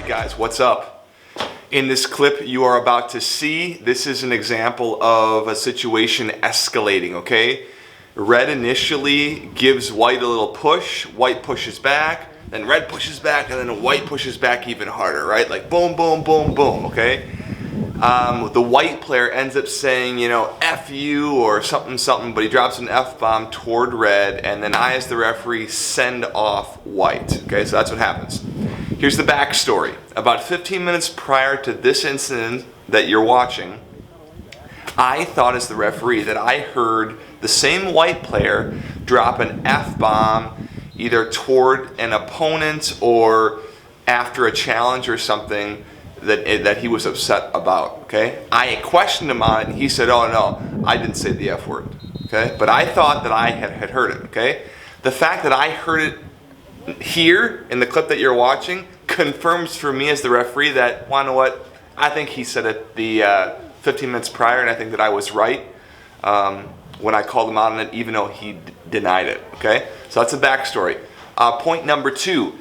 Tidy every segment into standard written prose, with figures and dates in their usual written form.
Alright guys, what's up? In this clip you are about to see, this is an example of a situation escalating, okay? Red initially gives white a little push, white pushes back, then red pushes back, and then white pushes back even harder, right? Like boom, boom, boom, boom, okay? The white player ends up saying, you know, F you or something, something, but he drops an F-bomb toward red, and then I, as the referee, send off white, okay? So that's what happens. Here's the backstory. About 15 minutes prior to this incident that you're watching, I thought as the referee that I heard the same white player drop an F-bomb either toward an opponent or after a challenge or something that he was upset about, okay? I questioned him on it and he said, oh no, I didn't say the F word, okay? But I thought that I had heard it, okay? The fact that I heard it here in the clip that you're watching confirms for me as the referee that, well, you know what, I think he said it the 15 minutes prior, and I think that I was right when I called him out on it, even though he denied it, okay? So that's the backstory. Point number two,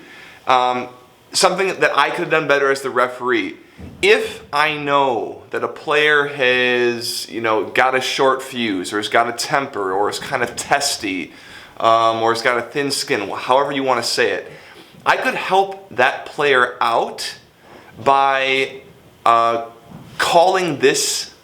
something that I could have done better as the referee. If I know that a player has, you know, got a short fuse, or has got a temper, or is kind of testy, or has got a thin skin, however you want to say it, I could help that player out by calling this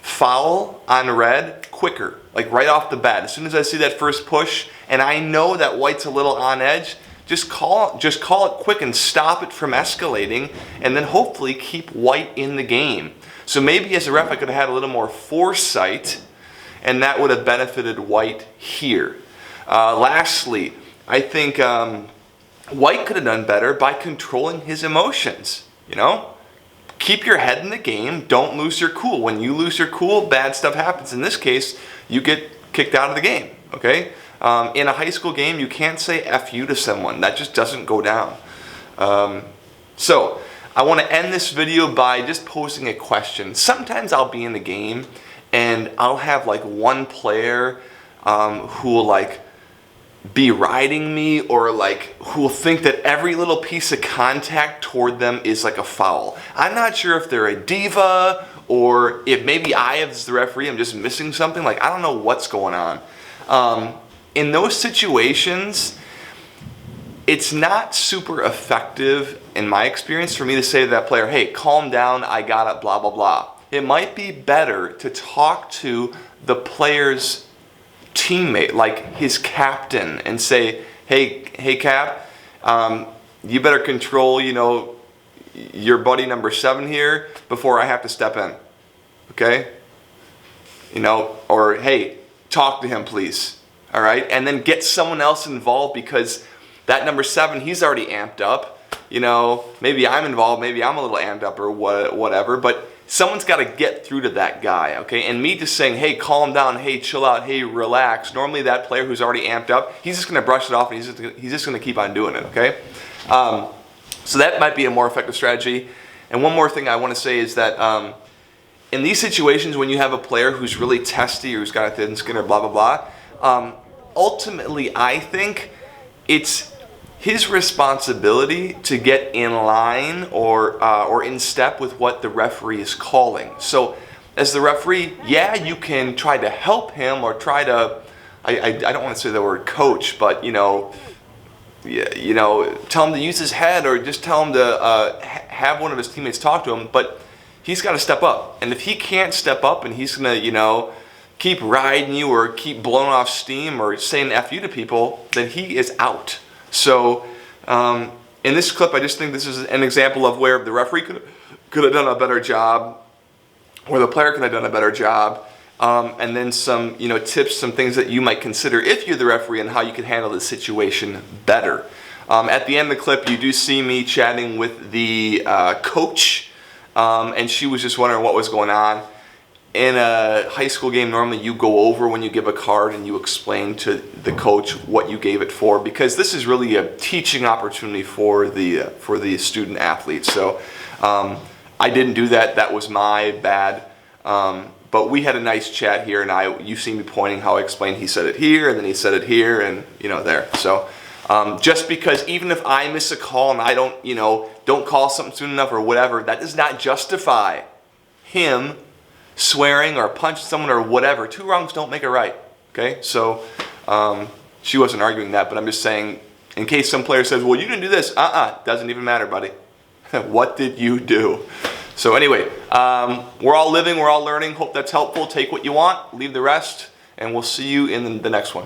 foul on red quicker, like right off the bat. As soon as I see that first push and I know that white's a little on edge, just call it quick and stop it from escalating, and then hopefully keep white in the game. So maybe as a ref I could have had a little more foresight, and that would have benefited white here. Lastly, I think white could have done better by controlling his emotions, you know? Keep your head in the game, don't lose your cool. When you lose your cool, bad stuff happens. In this case, you get kicked out of the game, okay? In a high school game, you can't say F you to someone. That just doesn't go down. So, I want to end this video by just posing a question. Sometimes I'll be in the game and I'll have like one player who will like be riding me, or like who will think that every little piece of contact toward them is like a foul. I'm not sure if they're a diva or if maybe I, as the referee, am just missing something. Like, I don't know what's going on. In those situations, it's not super effective, in my experience, for me to say to that player, hey, calm down, I got it, blah, blah, blah. It might be better to talk to the player's teammate, like his captain, and say, hey Cap, you better control, you know, your buddy number 7 here before I have to step in, okay? You know, or hey, talk to him please, all right? And then get someone else involved, because that number 7, he's already amped up, you know, maybe I'm involved, maybe I'm a little amped up or whatever, but someone's got to get through to that guy, okay? And me just saying, hey, calm down, hey, chill out, hey, relax. Normally that player who's already amped up, he's just going to brush it off and he's just going to keep on doing it, okay? So that might be a more effective strategy. And one more thing I want to say is that in these situations when you have a player who's really testy or who's got a thin skin or blah, blah, blah, ultimately I think it's his responsibility to get in line or in step with what the referee is calling. So as the referee, yeah, you can try to help him or try to, I don't want to say the word coach, but you know, tell him to use his head, or just tell him to have one of his teammates talk to him, but he's got to step up. And if he can't step up and he's going to, you know, keep riding you or keep blowing off steam or saying F you to people, then he is out. So in this clip, I just think this is an example of where the referee could have done a better job, or the player could have done a better job, and then some, you know, tips, some things that you might consider if you're the referee and how you can handle the situation better. At the end of the clip, you do see me chatting with the coach, and she was just wondering what was going on. In a high school game, normally you go over when you give a card and you explain to the coach what you gave it for, because this is really a teaching opportunity for the student athlete. So I didn't do that. That was my bad. But we had a nice chat here, and you see me pointing how I explained he said it here, and then he said it here, and you know there. So Just because even if I miss a call and I don't call something soon enough or whatever, that does not justify him swearing or punching someone or whatever. Two wrongs don't make it right. Okay, so she wasn't arguing that, but I'm just saying, in case some player says, well, you didn't do this. Doesn't even matter, buddy. What did you do? So anyway, we're all living, we're all learning. Hope that's helpful. Take what you want, leave the rest, and we'll see you in the next one.